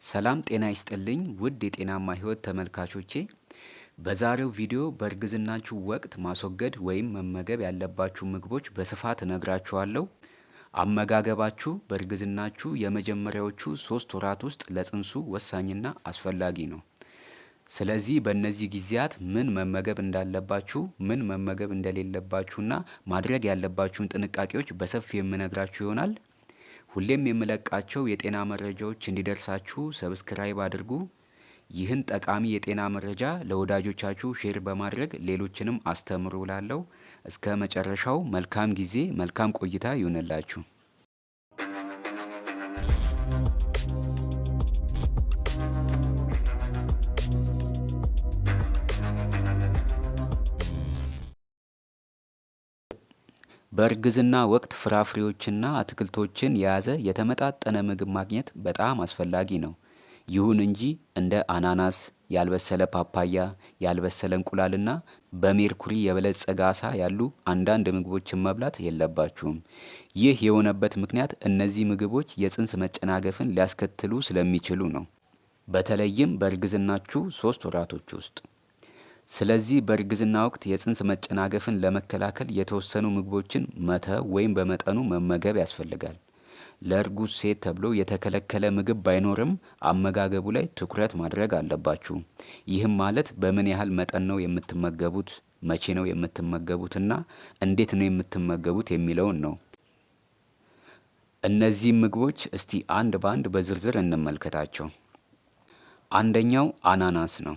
ሰላም ጤና ይስጥልኝ ውድ የጤናማ ህይወት ተመልካቾቼ በዛሬው ቪዲዮ በእርግዝናችሁ ወቅት ማስወገድ ወይም መመገብ ያለባችሁ ምግቦች በስፋት እነግራችኋለሁ። አመጋገባችሁ በእርግዝናችሁ የመጀመሪያዎቹ 3 ወራት ውስጥ ለጽንሱ ወሳኝና አስፈላጊ ነው። ስለዚህ በእነዚህ ጊዜያት ምን መመገብ እንዳለባችሁ፣ ምን መመገብ እንደሌለባችሁና ማድረግ ያለባችሁን ጥንቃቄዎች በሰፊው የምነግራችሁ ይሆናል። ሁሌም የምለቃቸው የጤና መረጃዎች እንዲደርሳችሁ ሰብስክራይብ አድርጉ። ይህን ጠቃሚ የጤና መረጃ ለወዳጆቻችሁ ሼር በማድረግ ሌሎችንም አስተምሩ እላለሁ። እስከ መጨረሻው መልካም ጊዜ፣ መልካም ቆይታ ይሁንላችሁ። በእርግዝና ወቅት ፍራፍሬዎችና አትክልቶችን የያዘ የተመጣጠነ ምግብ ማግኘት በጣም አስፈላጊ ነው። ይሁን እንጂ እንደ አናናስ፣ ያልበሰለ ፓፓያ፣ ያልበሰለ እንቁላልና በሜርኩሪ የበለጸገ ዓሳ ያሉ አንዳንድ ምግቦችን መብላት የለባችሁም። ይህ የሆነበት ምክንያት እነዚህ ምግቦች የጽንስ መጨናገፍን ሊያስከትሉ ስለሚችሉ ነው። በተለይም በእርግዝናችሁ 3 ወራቶች ውስጥ። ስለዚህ በእርግዝና ወቅት የጽንስ መጨናገፍን ለመከላከል የተወሰኑ ምግቦችን መተው ወይም በመጠኑ መመገብ ያስፈልጋል። ለእርጉዝ ሴት ተብሎ የተከለከለ ምግብ ባይኖርም አመጋገቡ ላይ ትኩረት ማድረግ አለባችሁ። ይህም ማለት በምን ያህል መጠን ነው የምትመገቡት፣ መቼ ነው የምትመገቡትና እንዴት ነው የምትመገቡት የሚለውን ነው። እነዚህ ምግቦች እስቲ አንድ ባንድ በዝርዝር እንመልከታቸው። አንደኛው አናናስ ነው።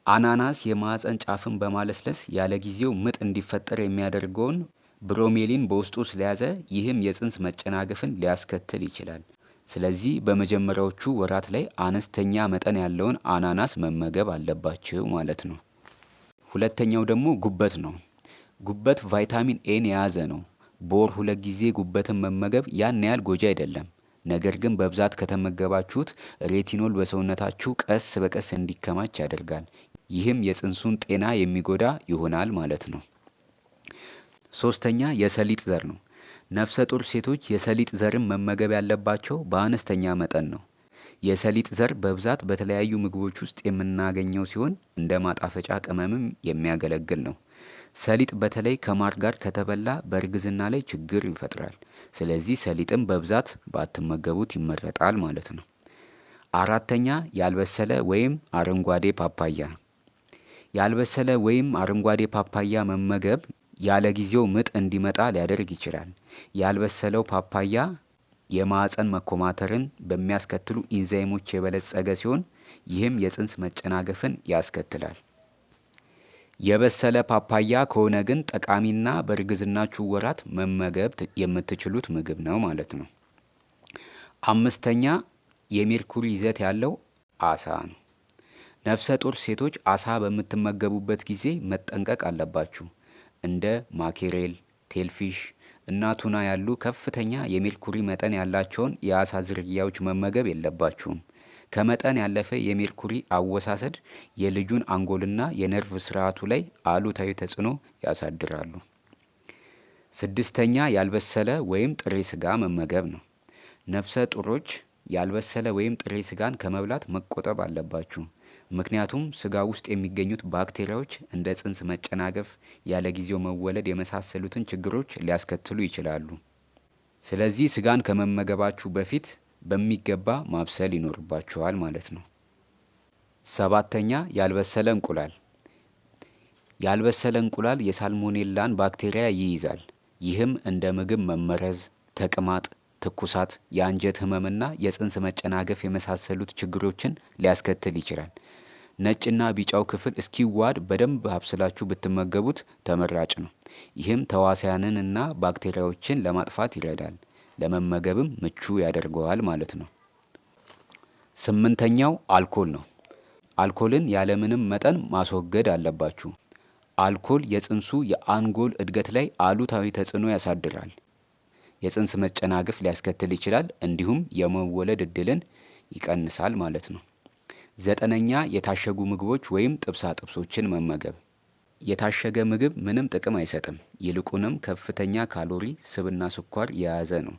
አናናስ የማህፀን ጫፍን በማለስለስ ያለ ጊዜው ምጥ እንዲፈጠር የሚያደርገውን ብሮሜሊን በውስጡ ስለያዘ ይህም የጽንስ መጨናገፍን ሊያስከትል ይችላል። ስለዚህ በመጀመሪያዎቹ ወራት ላይ አነስተኛ መጠን ያለውን አናናስ መመገብ አለባችሁ ማለት ነው። ሁለተኛው ደግሞ ጉበት ነው። ጉበት ቫይታሚን ኤን የያዘ ነው። በወር 2 ጊዜ ጉበትን መመገብ ያን ያህል ጎጂ አይደለም። ነገር ግን በብዛት ከተመገባችሁት ሬቲኖል በሰውነታችሁ ቀስ በቀስ እንዲከማች ያደርጋል። ይህም የጽንሱን ጤና የሚጎዳ ይሆናል ማለት ነው። ሶስተኛ የሰሊጥ ዘር ነው። ነፍሰ ጡር ሴቶች የሰሊጥ ዘርን መመገብ ያለባቸው በአነስተኛ መጠን ነው። የሰሊጥ ዘር በብዛት በተለያዩ ምግቦች ውስጥ የምናገኘው ሲሆን እንደ ማጣፈጫ ቅመምም የሚያገለግል ነው። ሰሊጥ በተለይ ከማር ጋር ከተበላ በእርግዝና ላይ ችግር ይፈጥራል። ስለዚህ ሰሊጥን በብዛት ባትመገቡት ይመረጣል ማለት ነው። አራተኛ ያልበሰለ ወይም አረንጓዴ ፓፓያ። ያልበሰለ ወይም አረንጓዴ ፓፓያ መመገብ ያለ ጊዜው ምጥ እንዲመጣ ሊያደርግ ይችላል። ያልበሰለው ፓፓያ የማህፀን መኮማተርን በሚያስከትሉ ኢንዛይሞች የበለጸገ ሲሆን ይህም የጽንስ መጨናገፍን ያስከትላል። የበሰለ ፓፓያ ከሆነ ግን ጠቃሚና በእርግዝናችሁ ወራት መመገብ የምትችሉት ምግብ ነው ማለት ነው። አምስተኛ የሜርኩሪ ይዘት ያለው ዓሳ ነው። ነፍሰ ጡር ሴቶች ዓሳ በምትመገቡበት ጊዜ መጠንቀቅ አለባችሁ። እንደ ማኬሬል፣ ቴልፊሽ እና ቱና ያሉ ከፍተኛ የሜርኩሪ መጠን ያላቸውን የዓሳ ዝርያዎች መመገብ የለባችሁም። ከመጠን ያለፈ የሜርኩሪ አወሳሰድ የልጁን አንጎልና የነርቭ ስርዓቱ ላይ አሉታዊ ተጽዕኖ ያሳድራሉ። ስድስተኛ ያልበሰለ ወይም ጥሬ ስጋ መመገብ ነው። ነፍሰ ጡሮች ያልበሰለ ወይም ጥሬ ስጋን ከመብላት መቆጠብ አለባችሁ። ምክንያቱም ስጋ ውስጥ የሚገኙት ባክቴሪያዎች እንደ ጽንስ መጨናገፍ፣ ያለ ጊዜው መወለድ የመሳሰሉትን ችግሮች ሊያስከትሉ ይችላሉ። ስለዚህ ስጋን ከመመገባችሁ በፊት በሚገባ ማብሰል ይኖርባችኋል ማለት ነው። ሰባተኛ ያልበሰለ እንቁላል። ያልበሰለ እንቁላል የሳልሞኔላን ባክቴሪያ ይይዛል። ይህም እንደ ምግብ መመረዝ፣ ተቅማጥ፣ ትኩሳት፣ የአንጀት ህመምና የጽንስ መጨናገፍ የመሳሰሉት ችግሮችን ሊያስከትል ይችላል። ነጭና ቢጫው ክፍል እስኪዋሃድ በደንብ አብስላችሁ ብትመገቡት ተመራጭ ነው። ይህም ተዋሲያንን እና ባክቴሪያዎችን ለማጥፋት ይረዳል። ለመመገብም ምቹ ያደርገዋል ማለት ነው። ስምንተኛው አልኮል ነው። አልኮልን ያለምንም መጠን ማስወገድ አለባችሁ። አልኮል የጽንሱ የአንጎል እድገት ላይ አሉታዊ ተጽዕኖ ያሳድራል። የጽንስ መጨናገፍ ሊያስከትል ይችላል። እንዲሁም የመወለድ እድልን ይቀንሳል ማለት ነው። 9ኛ የታሸጉ ምግቦች ወይም ጥብሳ ጥብሶችን መመገብ። የታሸገ ምግብ ምንም ጥቅም አይሰጥም። ይልቁንም ከፍተኛ ካሎሪ፣ ስብና ስኳር የያዘ ነው።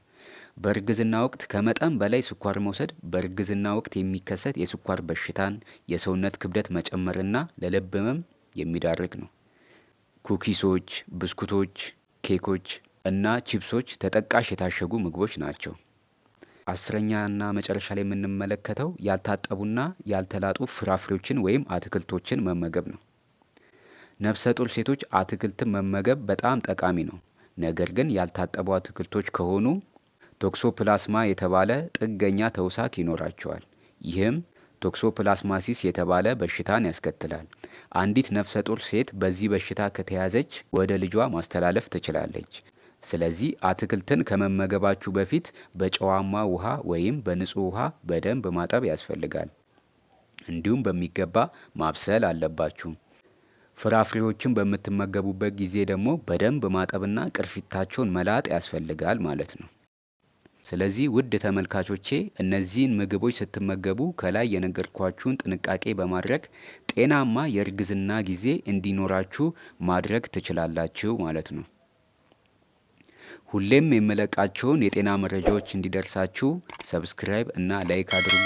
በእርግዝና ወቅት ከመጠን በላይ ስኳር መውሰድ በእርግዝና ወቅት የሚከሰት የስኳር በሽታን፣ የሰውነት ክብደት መጨመርና ለልብ ህመም የሚዳርግ ነው። ኩኪሶች፣ ብስኩቶች፣ ኬኮች እና ቺፕሶች ተጠቃሽ የታሸጉ ምግቦች ናቸው። 10ኛና መጨረሻ ላይ የምንመለከተው ያልታጠቡና ያልተላጡ ፍራፍሬዎችን ወይም አትክልቶችን መመገብ ነው። ነፍሰ ጡር ሴቶች አትክልትን መመገብ በጣም ጠቃሚ ነው። ነገር ግን ያልታጠቡ አትክልቶች ከሆኑ ቶክሶፕላስማ የተባለ ጥገኛ ተውሳክ ይኖራቸዋል። ይህም ቶክሶፕላስማሲስ የተባለ በሽታን ያስከትላል። አንዲት ነፍሰ ጡር ሴት በዚህ በሽታ ከተያዘች ወደ ልጇ ማስተላለፍ ትችላለች። ስለዚህ አትክልትን ከመመገባችሁ በፊት በጨዋማ ውሃ ወይም በንጹህ ውሃ በደንብ ማጠብ ያስፈልጋል። እንዲሁም በሚገባ ማብሰል አለባችሁ። ፍራፍሬዎችን በምትመገቡበት ጊዜ ደግሞ በደንብ ማጠብና ቅርፊታቸውን መላጥ ያስፈልጋል ማለት ነው። ስለዚህ ውድ ተመልካቾቼ እነዚህን ምግቦች ስትመገቡ ከላይ የነገርኳችሁን ጥንቃቄ በማድረግ ጤናማ የእርግዝና ጊዜ እንዲኖራችሁ ማድረግ ትችላላችሁ ማለት ነው። ሁሌም የምለቃቸውን የጤና መረጃዎች እንዲደርሳችሁ ሰብስክራይብ እና ላይክ አድርጉ።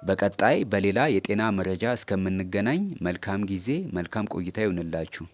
በቀጣይ በሌላ የጤና መረጃ እስከምንገናኝ መልካም ጊዜ፣ መልካም ቆይታ ይሁንላችሁ።